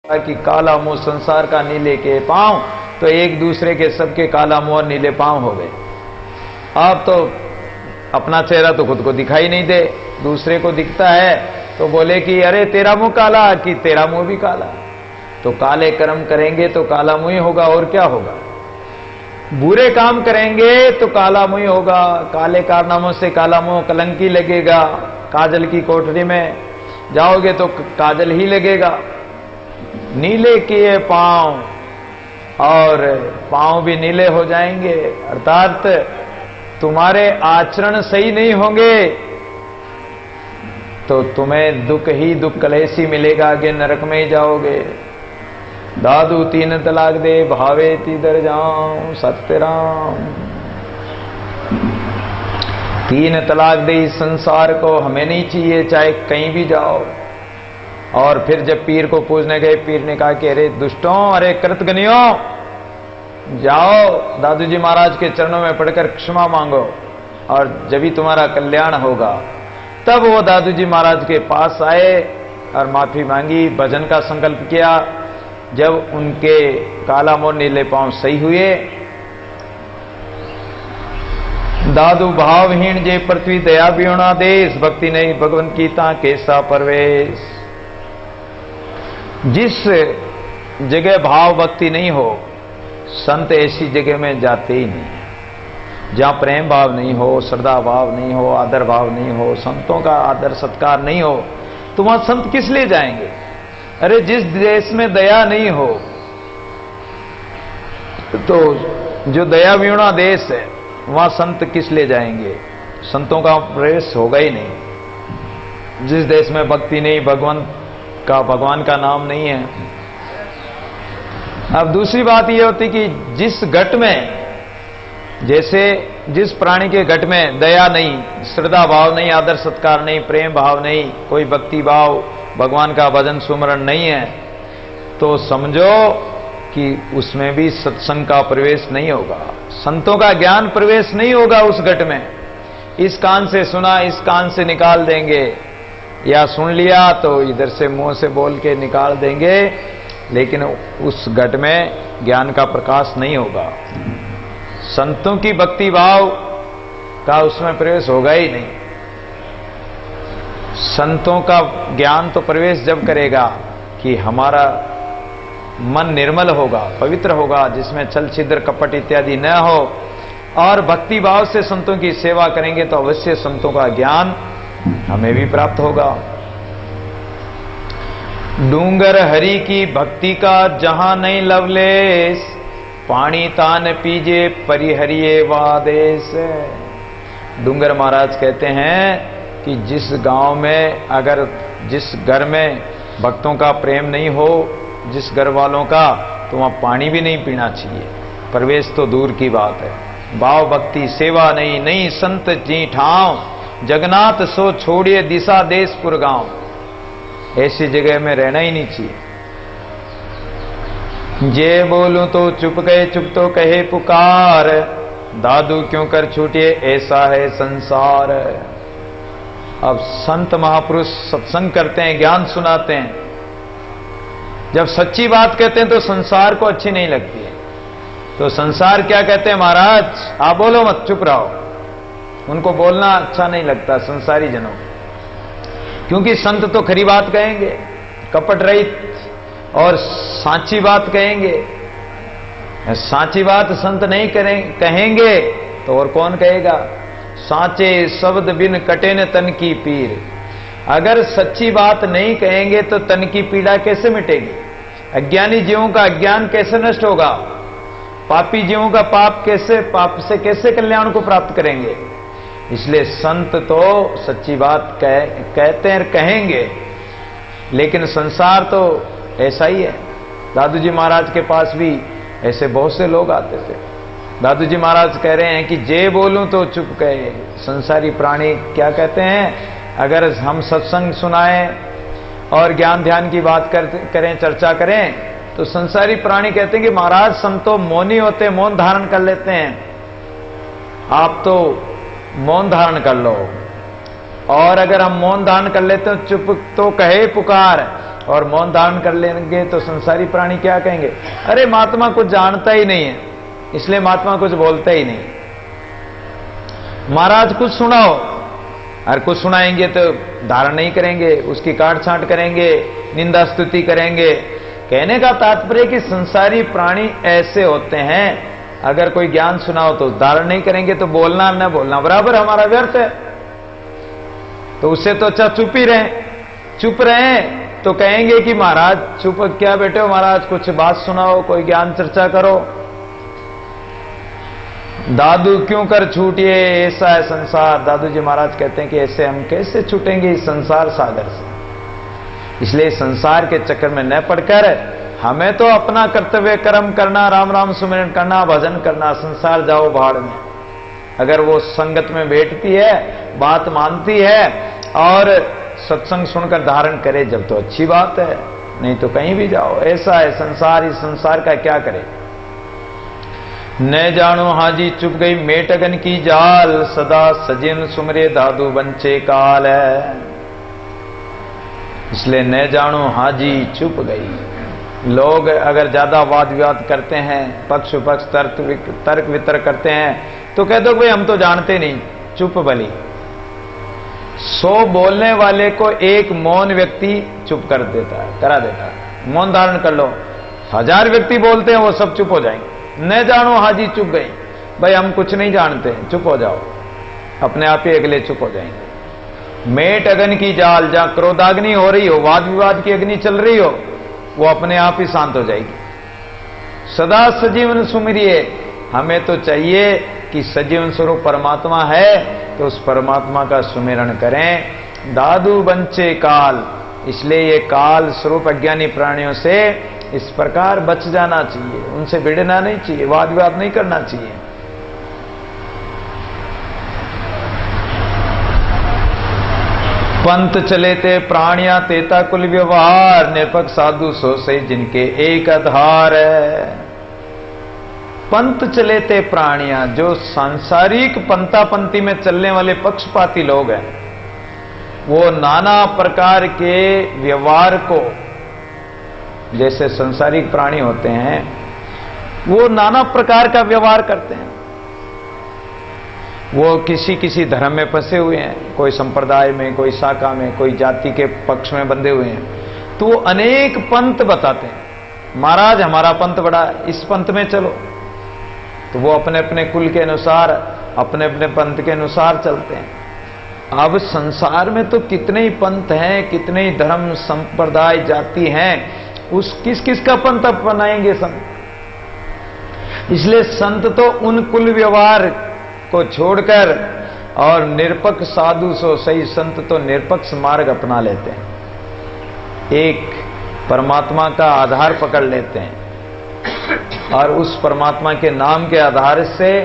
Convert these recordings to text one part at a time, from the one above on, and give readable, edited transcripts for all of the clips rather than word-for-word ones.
कि काला मुंह संसार का नीले के पांव, तो एक दूसरे के सबके काला मुंह और नीले पांव हो गए। अब तो अपना चेहरा तो खुद को दिखाई नहीं दे, दूसरे को दिखता है तो बोले कि अरे तेरा मुंह काला, कि तेरा मुंह भी काला। तो काले कर्म करेंगे तो काला मुंह ही होगा, और क्या होगा। बुरे काम करेंगे तो काला मुंह होगा, काले कारनामों से काला मुंह कलंकी लगेगा। काजल की कोठरी में जाओगे तो काजल ही लगेगा। नीले किए पांव, और पांव भी नीले हो जाएंगे, अर्थात तुम्हारे आचरण सही नहीं होंगे तो तुम्हें दुख ही दुख कलेशी मिलेगा, आगे नरक में ही जाओगे। दादू 3 तलाक दे भावे तिधर जाऊं सत्यराम। 3 तलाक दे इस संसार को हमें नहीं चाहिए, चाहे कहीं भी जाओ। और फिर जब पीर को पूछने गए, पीर ने कहा कि अरे दुष्टों, अरे कृतघ्नियों, जाओ दादू जी महाराज के चरणों में पड़कर क्षमा मांगो और जब भी तुम्हारा कल्याण होगा। तब वो दादू जी महाराज के पास आए और माफी मांगी, भजन का संकल्प किया। जब उनके काला मोर नीले पांव सही हुए, दादू भावहीन जे पृथ्वी दया बियोना देश, भक्ति नहीं भगवंत की ता कैसा परवेश। जिस जगह भाव भक्ति नहीं हो, संत ऐसी जगह में जाते ही नहीं। जहां प्रेम भाव नहीं हो, श्रद्धा भाव नहीं हो, आदर भाव नहीं हो, संतों का आदर सत्कार नहीं हो, तो वहां संत किस लिए जाएंगे। अरे जिस देश में दया नहीं हो, तो जो दया विणा देश है, वहां संत किस लिए जाएंगे। संतों का प्रवेश होगा ही नहीं। जिस देश में भक्ति नहीं, भगवान का नाम नहीं है। अब दूसरी बात यह होती कि जिस घट में, जैसे जिस प्राणी के घट में दया नहीं, श्रद्धा भाव नहीं, आदर सत्कार नहीं, प्रेम भाव नहीं, कोई भक्ति भाव, भगवान का भजन सुमरण नहीं है, तो समझो कि उसमें भी सत्संग का प्रवेश नहीं होगा, संतों का ज्ञान प्रवेश नहीं होगा उस घट में। इस कान से सुना, इस कान से निकाल देंगे, या सुन लिया तो इधर से मुंह से बोल के निकाल देंगे, लेकिन उस घट में ज्ञान का प्रकाश नहीं होगा। संतों की भक्ति भाव का उसमें प्रवेश होगा ही नहीं। संतों का ज्ञान तो प्रवेश जब करेगा कि हमारा मन निर्मल होगा, पवित्र होगा, जिसमें छल छिद्र कपट इत्यादि न हो, और भक्ति भाव से संतों की सेवा करेंगे तो अवश्य संतों का ज्ञान हमें भी प्राप्त होगा। डूंगर हरि की भक्ति का जहां नहीं लवलेश, पानी तान पीजे परिहरिये वादेश। डूंगर महाराज कहते हैं कि जिस गांव में, अगर जिस घर में भक्तों का प्रेम नहीं हो, जिस घर वालों का, तो वहां पानी भी नहीं पीना चाहिए। प्रवेश तो दूर की बात है। भाव भक्ति सेवा नहीं, नहीं संत जी ठाव, जगन्नाथ सो छोड़िए दिशा देशपुर गांव। ऐसी जगह में रहना ही नहीं चाहिए। जे बोलूं तो चुप गए, चुप तो कहे पुकार, दादू क्यों कर छूटिए ऐसा है संसार। अब संत महापुरुष सत्संग करते हैं, ज्ञान सुनाते हैं, जब सच्ची बात कहते हैं तो संसार को अच्छी नहीं लगती है। तो संसार क्या कहते हैं, महाराज आप बोलो मत, चुप रहो। उनको बोलना अच्छा नहीं लगता संसारी जनों, क्योंकि संत तो खरी बात कहेंगे, कपट रहित और सांची बात कहेंगे। सांची बात संत नहीं कहेंगे तो और कौन कहेगा। सांचे शब्द बिन कटे न तन की पीर। अगर सच्ची बात नहीं कहेंगे तो तन की पीड़ा कैसे मिटेगी। अज्ञानी जीवों का अज्ञान कैसे नष्ट होगा। पापी जीवों का पाप से कैसे कल्याण को प्राप्त करेंगे। इसलिए संत तो सच्ची बात कहते हैं, कहेंगे, लेकिन संसार तो ऐसा ही है। दादू जी महाराज के पास भी ऐसे बहुत से लोग आते थे। दादू जी महाराज कह रहे हैं कि जे बोलूं तो चुप कहे। संसारी प्राणी क्या कहते हैं, अगर हम सत्संग सुनाएं और ज्ञान ध्यान की बात करें, चर्चा करें, तो संसारी प्राणी कहते हैं कि महाराज संतो मौनी होते, मौन धारण कर लेते हैं, आप तो मौन धारण कर लो। और अगर हम मौन धारण कर लेते हैं, चुप तो कहे पुकार, और मौन धारण कर लेंगे तो संसारी प्राणी क्या कहेंगे, अरे महात्मा कुछ जानता ही नहीं है, इसलिए महात्मा कुछ बोलता ही नहीं। महाराज कुछ सुनाओ, और कुछ सुनाएंगे तो धारण नहीं करेंगे, उसकी काट छांट करेंगे, निंदा स्तुति करेंगे। कहने का तात्पर्य कि संसारी प्राणी ऐसे होते हैं, अगर कोई ज्ञान सुनाओ तो धारण नहीं करेंगे, तो बोलना न बोलना बराबर हमारा व्यर्थ है। तो उससे तो अच्छा चुप ही रहें। चुप रहें तो कहेंगे कि महाराज चुप क्या बैठे हो, महाराज कुछ बात सुनाओ, कोई ज्ञान चर्चा करो। दादू क्यों कर छूटिए ऐसा है संसार। दादू जी महाराज कहते हैं कि ऐसे हम कैसे छूटेंगे इस संसार सागर से। इसलिए संसार के चक्कर में न पड़कर हमें तो अपना कर्तव्य कर्म करना, राम राम सुमिरन करना, भजन करना। संसार जाओ भाड़ में। अगर वो संगत में बैठती है, बात मानती है और सत्संग सुनकर धारण करे जब तो अच्छी बात है, नहीं तो कहीं भी जाओ। ऐसा है संसार, इस संसार का क्या करे। न जानो हाजी चुप गई मेटगन की जाल, सदा सजिन सुमरे दादू बंचे काल है। इसलिए न जानो हाजी चुप गई। लोग अगर ज्यादा वाद विवाद करते हैं, पक्ष विपक्ष तर्क वितर्क करते हैं, तो कह दो भाई हम तो जानते नहीं, चुप भली। 100 बोलने वाले को एक मौन व्यक्ति चुप कर देता है, करा देता है। मौन धारण कर लो, 1000 व्यक्ति बोलते हैं वो सब चुप हो जाएंगे। न जानो हाजी चुप गई, भाई हम कुछ नहीं जानते, चुप हो जाओ। अपने आप ही अगले चुप हो जाएंगे। मेट अग्नि की जाल, जहां क्रोधाग्नि हो रही हो, वाद विवाद की अग्नि चल रही हो, वो अपने आप ही शांत हो जाएगी। सदा सजीवन सुमिरिए। हमें तो चाहिए कि सजीवन स्वरूप परमात्मा है, तो उस परमात्मा का सुमिरन करें। दादू बंचे काल। इसलिए ये काल स्वरूप अज्ञानी प्राणियों से इस प्रकार बच जाना चाहिए, उनसे भिड़ना नहीं चाहिए, वाद विवाद नहीं करना चाहिए। पंथ चले ते प्राणिया तेता कुल व्यवहार, निरपक साधु सो से जिनके एक आधार है। पंथ चले ते प्राणिया, जो सांसारिक पंथा पंथी में चलने वाले पक्षपाती लोग हैं, वो नाना प्रकार के व्यवहार को, जैसे संसारिक प्राणी होते हैं वो नाना प्रकार का व्यवहार करते हैं। वो किसी किसी धर्म में फंसे हुए हैं, कोई संप्रदाय में, कोई शाखा में, कोई जाति के पक्ष में बंधे हुए हैं, तो वो अनेक पंथ बताते हैं। महाराज हमारा पंथ बड़ा है, इस पंथ में चलो। तो वो अपने अपने कुल के अनुसार, अपने अपने पंथ के अनुसार चलते हैं। अब संसार में तो कितने ही पंथ हैं, कितने ही धर्म संप्रदाय जाति हैं, उस किस किस का पंथ अपनाएंगे संत। इसलिए संत तो उन कुल व्यवहार को छोड़कर और निरपक्ष साधु सो सही, संत तो निरपक्ष मार्ग अपना लेते हैं। एक परमात्मा का आधार पकड़ लेते हैं और उस परमात्मा के नाम के आधार से,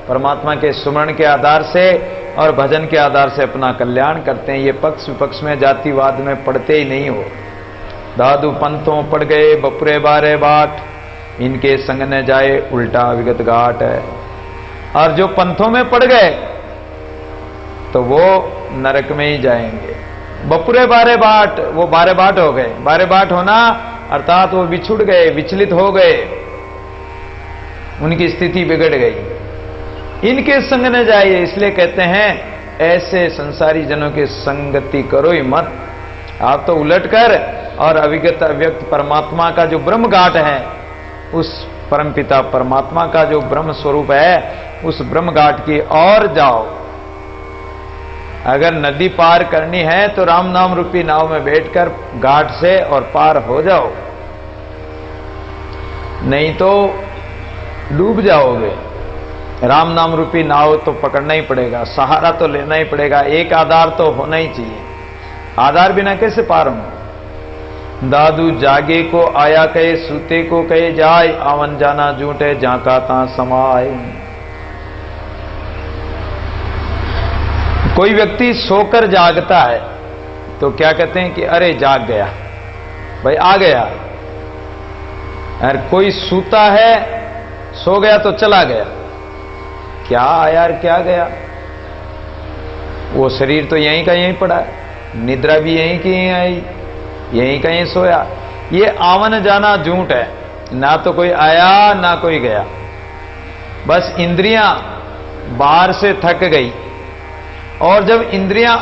परमात्मा के सुमरण के आधार से और भजन के आधार से अपना कल्याण करते हैं। ये पक्ष विपक्ष में, जातिवाद में पड़ते ही नहीं हो। दादू पंथों पड़ गए बपुरे बारे बाट, इनके संग न जाए उल्टा विगत घाट है। और जो पंथों में पड़ गए तो वो नरक में ही जाएंगे। बपुरे बारे बाट, वो बारे बाट हो गए। बारे बाट होना अर्थात वो बिछुड़ गए, विचलित हो गए, उनकी स्थिति बिगड़ गई। इनके संग न जाइए, इसलिए कहते हैं ऐसे संसारी जनों की संगति करो ही मत। आप तो उलट कर और अविगत अव्यक्त परमात्मा का जो ब्रह्म घाट है, उस परमपिता परमात्मा का जो ब्रह्म स्वरूप है, उस ब्रह्म घाट की ओर जाओ। अगर नदी पार करनी है तो राम नाम रूपी नाव में बैठकर घाट से और पार हो जाओ, नहीं तो डूब जाओगे। राम नाम रूपी नाव तो पकड़ना ही पड़ेगा, सहारा तो लेना ही पड़ेगा, एक आधार तो होना ही चाहिए। आधार बिना कैसे पार होंगे। दादू जागे को आया कहे, सूते को कहे जाए, आवन जाना जूटे जाका ता समाए। कोई व्यक्ति सोकर जागता है तो क्या कहते हैं कि अरे जाग गया, भाई आ गया। और कोई सूता है, सो गया तो चला गया, क्या यार क्या गया, वो शरीर तो यहीं का यहीं पड़ा है, निद्रा भी यहीं की यहीं आई, यहीं कहीं सोया। ये आवन जाना झूठ है, ना तो कोई आया ना कोई गया। बस इंद्रियां बाहर से थक गई, और जब इंद्रियां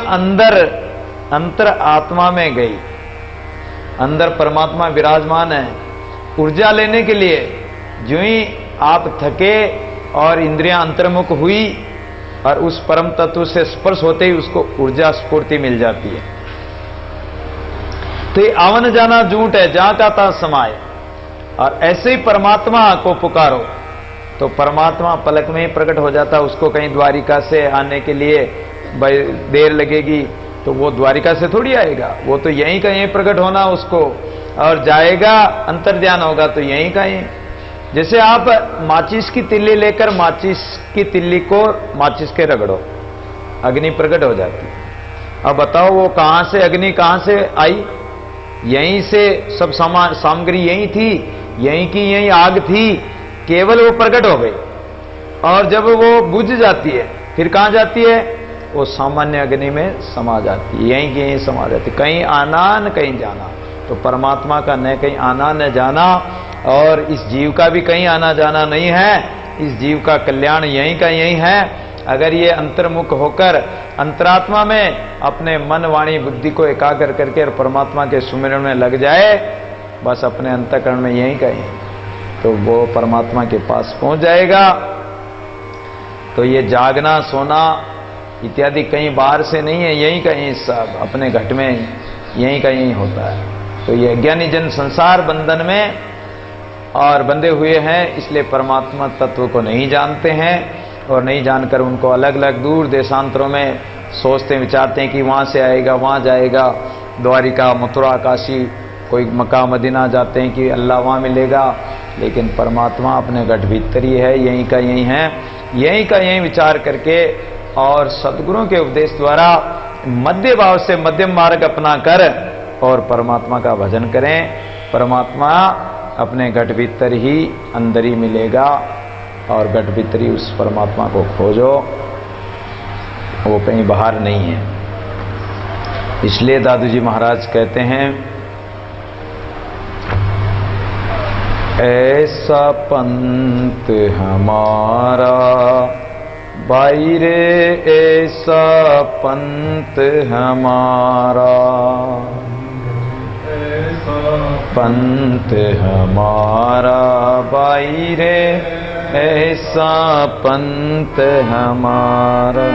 अंतर आत्मा में गई, अंदर परमात्मा विराजमान है, ऊर्जा लेने के लिए जो ही आप थके और इंद्रियां अंतर्मुख हुई और उस परम तत्व से स्पर्श होते ही उसको ऊर्जा स्फूर्ति मिल जाती है। तो ये आवन जाना झूठ है, जहां का तहां समाये। और ऐसे ही परमात्मा को पुकारो तो परमात्मा पलक में ही प्रकट हो जाता है। उसको कहीं द्वारिका से आने के लिए देर लगेगी तो वो द्वारिका से थोड़ी आएगा, वो तो यहीं कहीं प्रकट होना उसको, और जाएगा अंतर्ध्यान होगा तो यहीं कहीं। जैसे आप माचिस की तिल्ली लेकर माचिस की तिल्ली को माचिस के रगड़ो, अग्नि प्रकट हो जाती है। अब बताओ वो कहां से अग्नि कहां से आई? यहीं से सब सामग्री यहीं थी, यहीं की यहीं आग थी, केवल वो प्रकट हो गई। और जब वो बुझ जाती है फिर कहां जाती है? वो सामान्य अग्नि में समा जाती है, यहीं की यहीं समा जाती है। कहीं आना न कहीं जाना। तो परमात्मा का न कहीं आना न जाना, और इस जीव का भी कहीं आना जाना नहीं है। इस जीव का कल्याण यहीं का यहीं है। अगर ये अंतर्मुख होकर अंतरात्मा में अपने मन वाणी बुद्धि को एकाग्र करके और परमात्मा के सुमिरन में लग जाए, बस अपने अंतःकरण में यहीं कहीं, तो वो परमात्मा के पास पहुंच जाएगा। तो ये जागना सोना इत्यादि कहीं बाहर से नहीं है, यहीं कहीं सब अपने घट में यहीं कहीं होता है। तो ये अज्ञानी जन संसार बंधन में और बंधे हुए हैं, इसलिए परमात्मा तत्व को नहीं जानते हैं, और नहीं जानकर उनको अलग अलग दूर देशांतरों में सोचते विचारते हैं कि वहां से आएगा, वहां जाएगा, द्वारिका मथुरा काशी कोई मक्का मदीना जाते हैं कि अल्लाह वहां मिलेगा। लेकिन परमात्मा अपने घट भीतर ही है, यहीं का यहीं है। यहीं का यहीं विचार करके और सद्गुरुओं के उपदेश द्वारा मध्य भाव से मध्यम मार्ग अपना कर और परमात्मा का भजन करें। परमात्मा अपने घट भीतर ही अंदर ही मिलेगा, और घट भीतर ही उस परमात्मा को खोजो, वो कहीं बाहर नहीं है। इसलिए दादू जी महाराज कहते हैं, ऐसा पंथ हमारा भाई रे, ऐसा पंथ हमारा, पंथ हमारा भाई रे, ऐसा पंथ हमारा।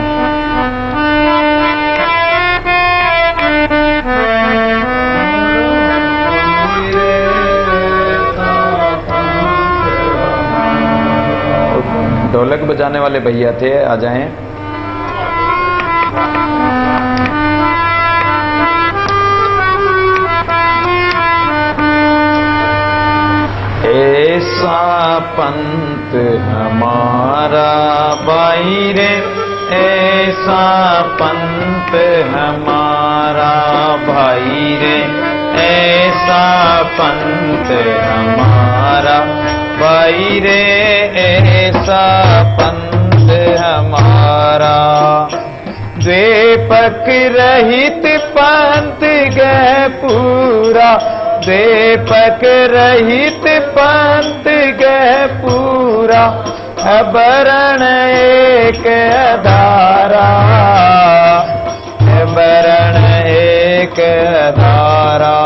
ढोलक बजाने वाले भैया थे, आ जाएं। ऐसा पंथ हमारा भाई रे, ऐसा पंथ हमारा भाई रे, ऐसा पंथ हमारा भाई रे, ऐसा पंथ हमारा। द्वेपक रहित पंथ गए पूरा, द्वेपक रहित पंथ गए पूरा, अबरण एक धारा, अबरण एक धारा।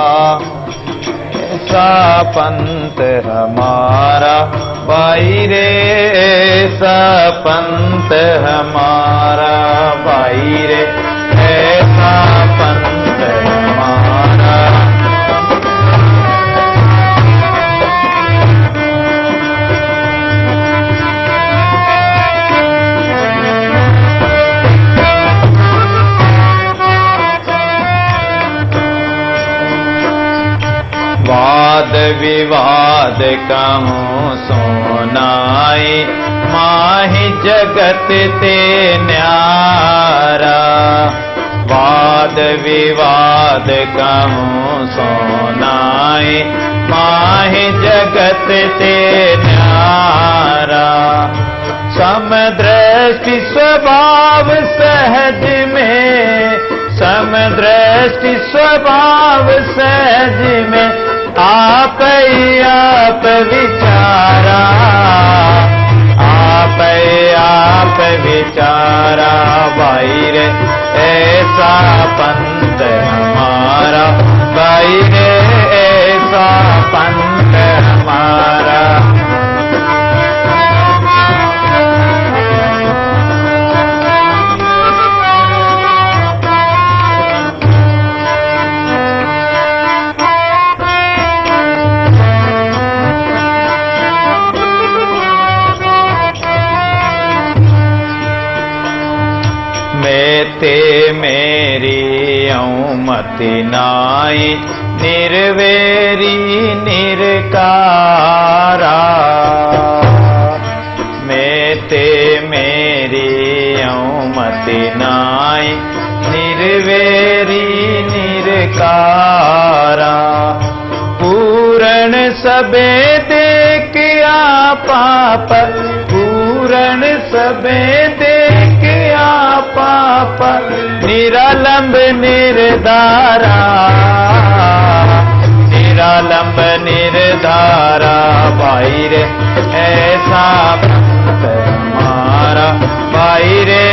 ऐसा पंथ हमारा भाई रे, ऐसा पंथ हमारा भाई रे, ऐसा पंथ हमारा। वाद विवाद कहूँ सोनाई, माहि जगत ते न्यारा। वाद विवाद कहूँ सोनाई, माहि जगत ते न्यारा। समदृष्टि स्वभाव सहज में, सम दृष्टि स्वभाव सहज में आप ही आप विचारा, आप ही आप विचारा भाई रे ऐसा पंथ हमारा, भाई रे ऐसा पंथ हमारा। ते मेरी औमति नाई निर्वेरी निरकारा, मैं ते मेरी औमति नाई निर्वेरी निरकारा, पूर्ण सबे देख पाप, पूर्ण सबे देख पाप, निरालंब निर्धारा, निरालंब निर्धारा भाई रे ऐसा पंथ हमारा, भाई रे